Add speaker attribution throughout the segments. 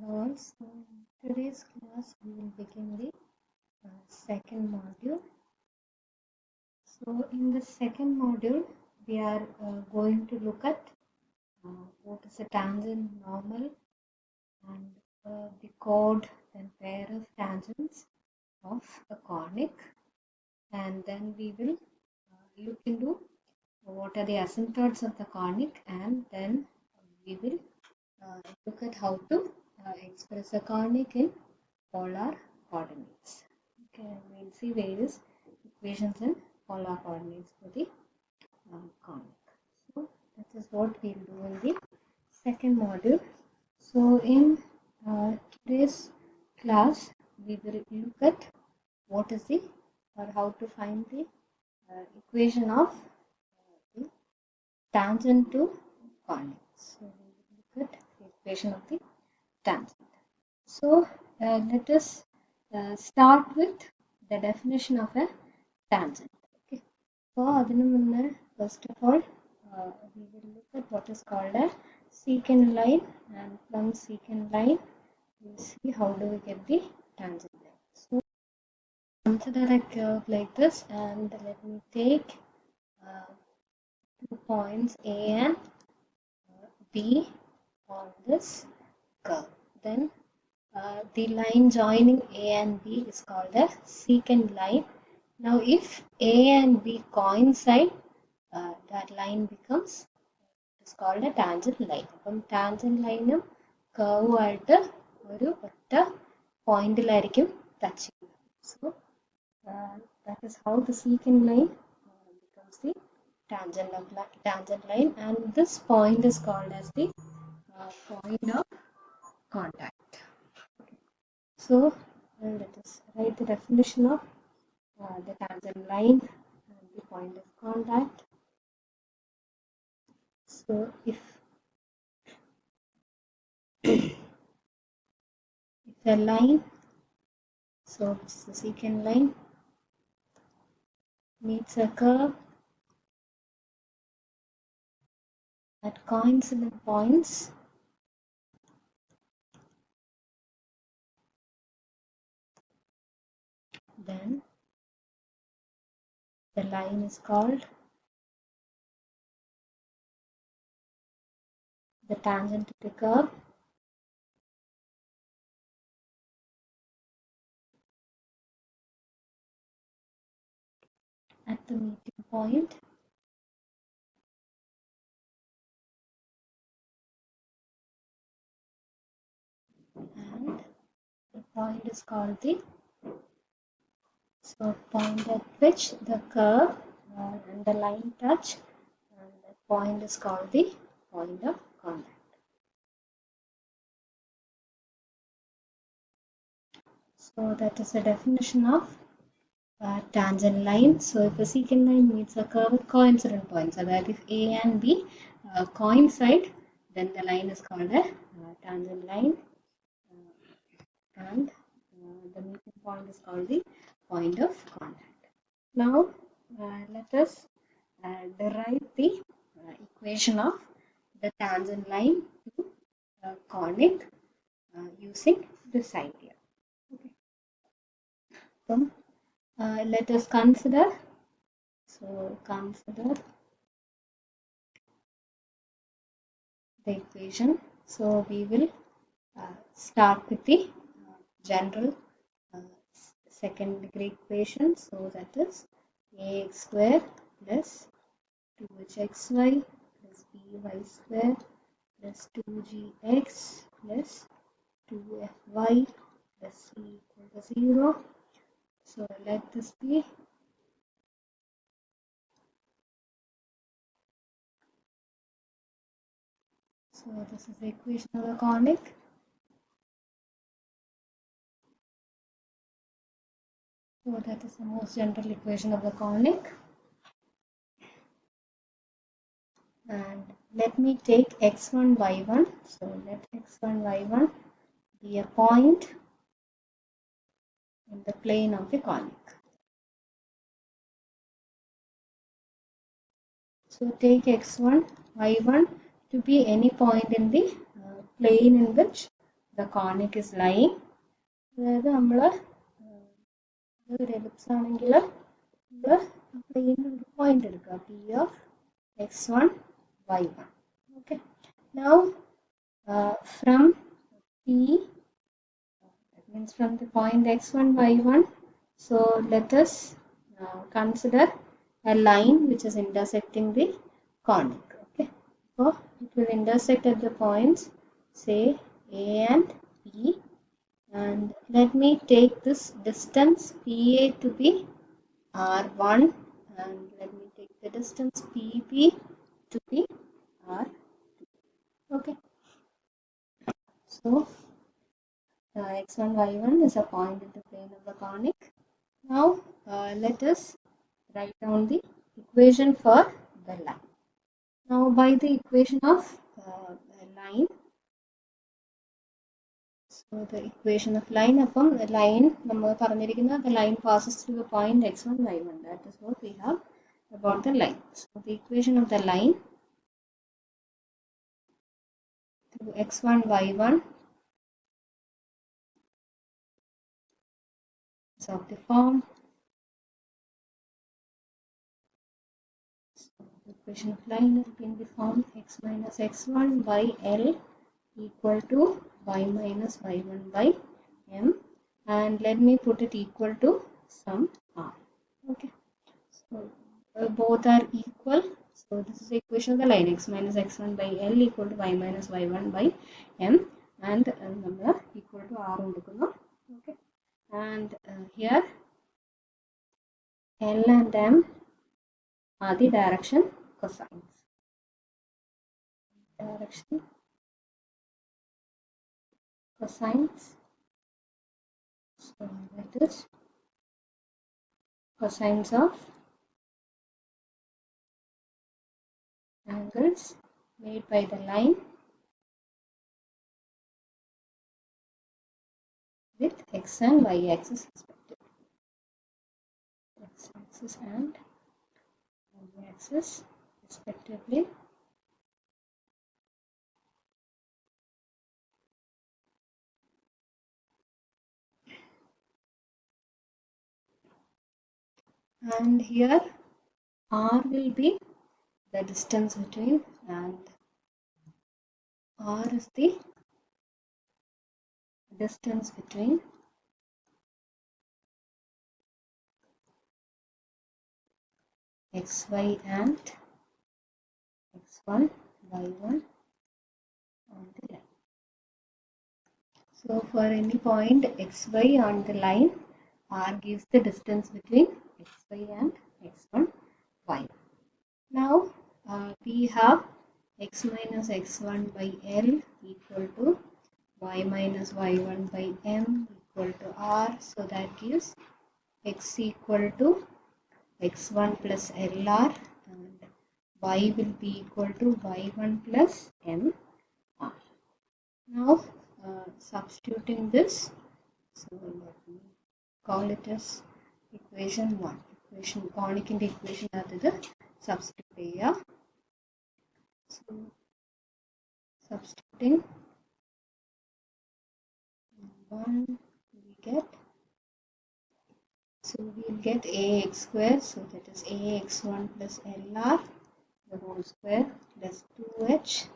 Speaker 1: Hello, so in today's class we will begin the second module. So in the second module we are going to look at what is a tangent, normal, and the chord and pair of tangents of a conic, and then we will look into what are the asymptotes of the conic, and then we will look at how to express a conic in polar coordinates. Okay, we'll see various equations in polar coordinates for the conic. So that is what we'll do in the second module. So in today's class, we will look at what is the or how to find the equation of the tangent to conic. So we will look at the equation of the tangent. So let us start with the definition of a tangent. Okay. So first of all, we will look at what is called a secant line, and from secant line, we'll see how do we get the tangent line. So consider a curve like this, and let me take 2 points A and B on this curve. Then the line joining A and B is called a secant line. Now, if A and B coincide, that line becomes is called a tangent line. അപ്പം tangent line curve ആയിട്ട് ഒരു ഒറ്റ പോയിന്റിലായിരിക്കും touch ചെയ്യുന്നത്. So that is how the secant line becomes the tangent line, and this point is called as the point of contact. So let us write the definition of the tangent line and the point of contact. So if a line, so it's the secant line, meets a curve at coincident points, then the line is called the tangent to the curve. At the meeting point, and the point is called the point at which the curve and the line touch, and the point is called the point of contact. So that is the definition of tangent line. So if a secant line meets a curve at coincident points, so that if A and B coincide, then the line is called a tangent line, and the meeting point is called the point of contact. Now let us derive the equation of the tangent line to conic using this idea. Okay. So let us consider the equation. So we will start with the general second degree equation. So that is ax square plus 2hxy plus by square plus 2gx plus 2fy plus c equal to 0. So let this be this is the equation of the conic. So that is the most general equation of the conic. And let me take x1, y1. So let x1, y1 be a point in the plane of the conic. So take x1, y1 to be any point in the plane in which the conic is lying. അതായത് നമ്മൾ ഒരു ellipse ആണെങ്കിൽ നമ്മൾ പ്ലെയിനിൽ ഒരു point എടുക്കുക P of x1 y1. Okay. Now from P, that means from the point x1 y1, so let us consider a line which is intersecting the conic. Okay, so it will intersect at the points say A and E, and let me take this distance PA to be R1, and let me take the distance PB to be R2. Okay, so x1 y1 is a point in the plane of the conic. Now let us write down the equation for the line. Now by the equation of the line, so the equation of line upon the line, the line passes through the point x1 y1. That is what we have about the line. So the equation of the line through x1 y1 is of the form. So the equation of line will be in the form x minus x1 by L equal to y minus y1 by m, and let me put it equal to some r. Okay, so both are equal, so this is the equation of the line x minus x1 by L equal to y minus y1 by m, and number equal to r. Okay, and here L and m are the direction cosines. So that is cosines of angles made by the line with x and y axis respectively. X axis and y axis respectively. And here r will be the distance between, and r is the distance between xy and x1 y1 on the line. So for any point xy on the line, r gives the distance between xy and x1 y1. Now we have x minus x1 by L equal to y minus y1 by m equal to r, so that gives x equal to x1 plus LR, and y will be equal to y1 plus mr. Now substituting this, so let me call it as equation 1. Equation conic in the equation adada substitute cheya. So substituting 1, we get, so we will get ax square, so that is ax1 plus LR the whole square plus 2h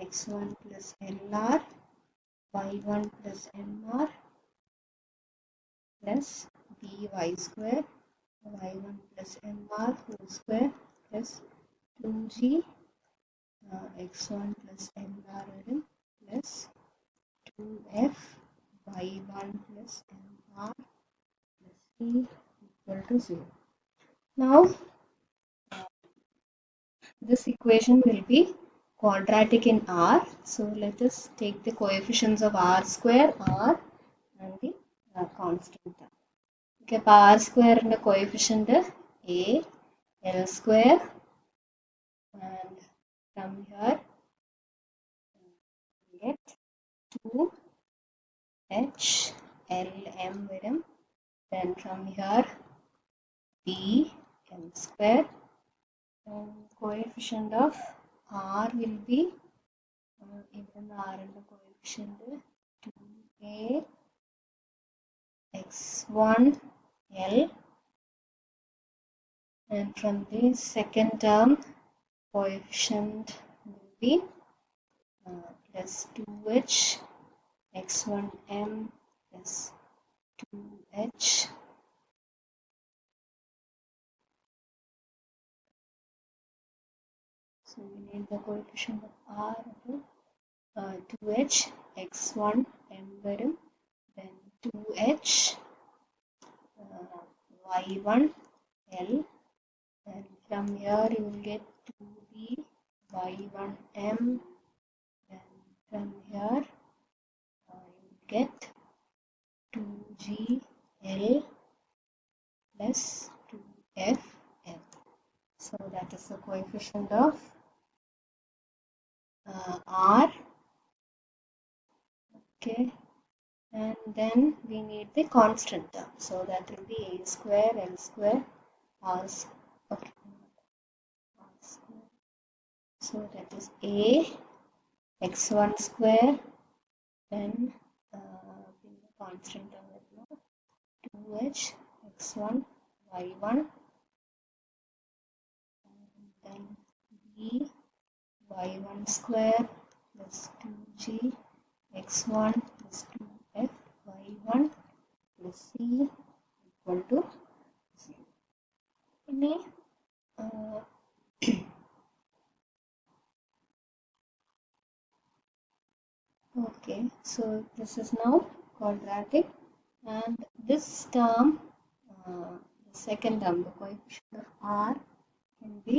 Speaker 1: x1 plus LR y1 plus mr plus by square y1 plus mr whole square plus 2g x1 plus LR plus 2f y1 plus mr plus c equal to 0. Now this equation will be quadratic in R, so let us take the coefficients of R square, R and the constant term. Okay, R square and the coefficient A, L square, and from here we get 2H LM verum, then from here B M square, and coefficient of R will be even R and the coefficient A x1 L, and from the second term coefficient will be plus 2h x1m plus 2h. So we need the coefficient of R, 2h x1 m varum, then 2h y1 L, and from here you will get 2b y1 m, and from here you will get 2g L plus 2f m. So that is the coefficient of R. Okay, and then we need the constant term. So that will be a square L square R square. Okay. R square. So that is a x1 square, then the constant term is 2h x1 y1, and then b y1 square plus 2g x1 plus 2f y1 plus c equal to 0. Okay, so this is now quadratic, and this term, the second term, the coefficient of R, can be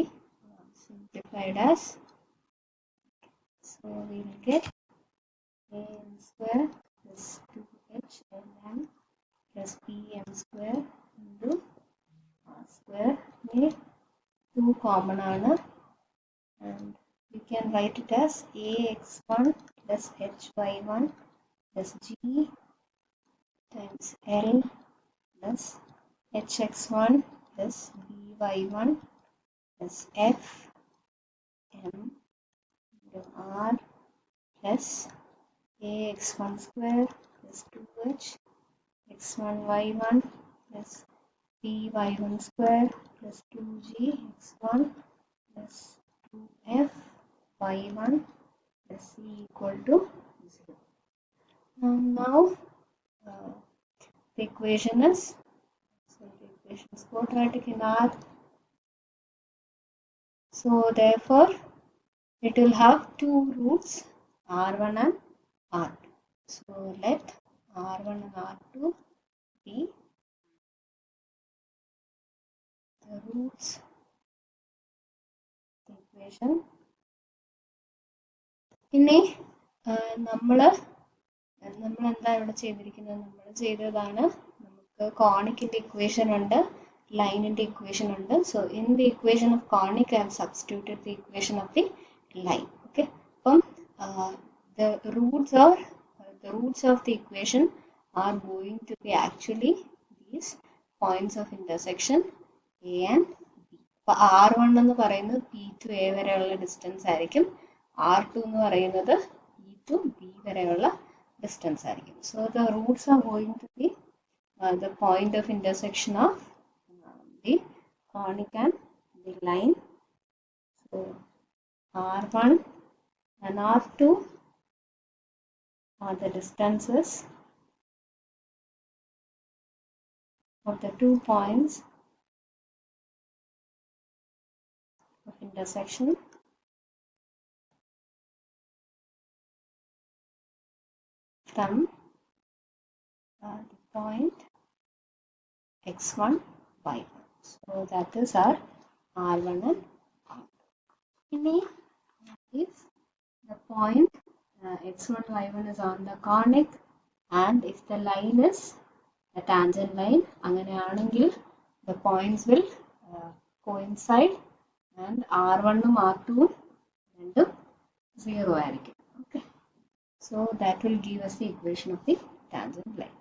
Speaker 1: simplified as, so we will get an square plus 2h ln plus bm square into r square. Here 2 common ആണ്, and we can write it as ax1 plus hy1 plus g times L plus hx1 plus by1 plus f m into r plus ax1 square plus 2h x1 y1 plus by1 square plus 2g x1 plus 2f y1 plus c equal to 0. And now the equation is, so the equation is quadratic in R. So therefore it will have two roots, R1 and R2. So let R1 and R2 be the roots of the equation. ഇനി നമ്മൾ എന്താ ഇവിടെ ചെയ്തിരിക്കുന്നത്, നമ്മൾ ചെയ്തതാണ്, നമുക്ക് കോണിക്കിന്റെ equation ഉണ്ട്, ലൈനിന്റെ ഇക്വേഷൻ ഉണ്ട്. So in the equation of conic I have substituted the equation of the line. Okay, അപ്പം the roots of the equation are going to be actually these points of intersection A and B. അപ്പോൾ R1 എന്ന് പറയുന്നത് P to A വരെയുള്ള distance ആയിരിക്കും, R2 എന്ന് പറയുന്നത് E to B വരെയുള്ള distance ആയിരിക്കും. So the roots are going to be the point of intersection of the conic and the line. So R1 and R2 are the distances of the 2 points of intersection from the point x1 y1. So that is our R1 and R2. If the point x1 y1 is on the conic, and if the line is a tangent line, അങ്ങനെയാണെങ്കിൽ the points will coincide, and R1 ഉം R2 ഉം രണ്ടും 0 ആയിരിക്കും. Okay, so that will give us the equation of the tangent line.